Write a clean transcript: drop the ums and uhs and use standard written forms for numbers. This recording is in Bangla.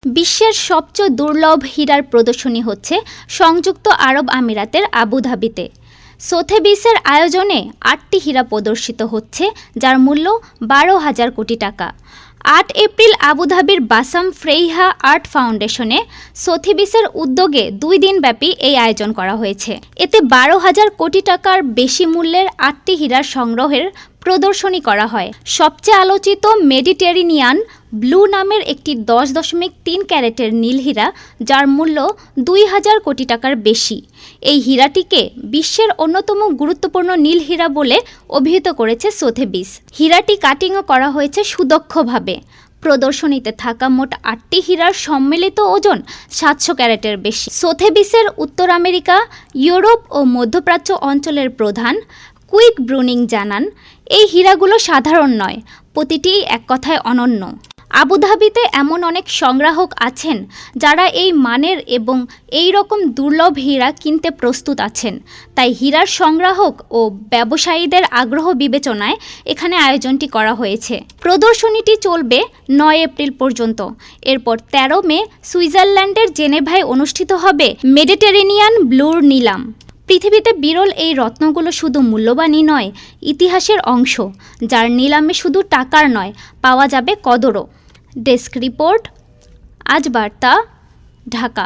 বিশ্বের সবচেয়ে দুর্লভ হীরার প্রদর্শনী হচ্ছে সংযুক্ত আরব আমিরাতের আবুধাবিতে। সোথেবিসের আয়োজনে ৮টি হীরা প্রদর্শিত হচ্ছে, যার মূল্য ১২,০০০ কোটি টাকা। ৮ এপ্রিল আবুধাবির বাসাম ফ্রেইহা আর্ট ফাউন্ডেশনে সোথেবিসের উদ্যোগে ২ দিনব্যাপী এই আয়োজন করা হয়েছে। এতে ১২,০০০ কোটি টাকার বেশি মূল্যের ৮টি হীরার সংগ্রহের প্রদর্শনী করা হয়। সবচেয়ে আলোচিত মেডিটেরেনিয়ান ব্লু নামের একটি ১০.৩ ক্যারেটের নীল হীরা, যার মূল্য ২,০০০ কোটি টাকার বেশি। এই হীরাটিকে বিশ্বের অন্যতম গুরুত্বপূর্ণ নীল হীরা বলে অভিহিত করেছে সোথেবিস। হীরাটি কাটিংও করা হয়েছে সুদক্ষভাবে। প্রদর্শনীতে থাকা মোট ৮টি হীরার সম্মিলিত ওজন ৭০০ ক্যারেটের বেশি। সোথেবিসের উত্তর আমেরিকা, ইউরোপ ও মধ্যপ্রাচ্য অঞ্চলের প্রধান কুইক ব্রুনিং জানান, এই হীরাগুলো সাধারণ নয়, প্রতিটিই এক কথায় অনন্য। আবুধাবিতে এমন অনেক সংগ্রাহক আছেন যারা এই মানের এবং এই রকম দুর্লভ হীরা কিনতে প্রস্তুত আছেন। তাই হীরার সংগ্রাহক ও ব্যবসায়ীদের আগ্রহ বিবেচনায় এখানে আয়োজনটি করা হয়েছে। প্রদর্শনীটি চলবে ৯ এপ্রিল পর্যন্ত। এরপর ১৩ মে সুইজারল্যান্ডের জেনেভায় অনুষ্ঠিত হবে মেডিটেরেনিয়ান ব্লুর নিলাম। পৃথিবীতে বিরল এই রত্নগুলো শুধু মূল্যবানই নয়, ইতিহাসের অংশ, যার নিলামে শুধু টাকার নয়, পাওয়া যাবে কদরও। ডেস্ক রিপোর্ট, আজ বার্তা, ঢাকা।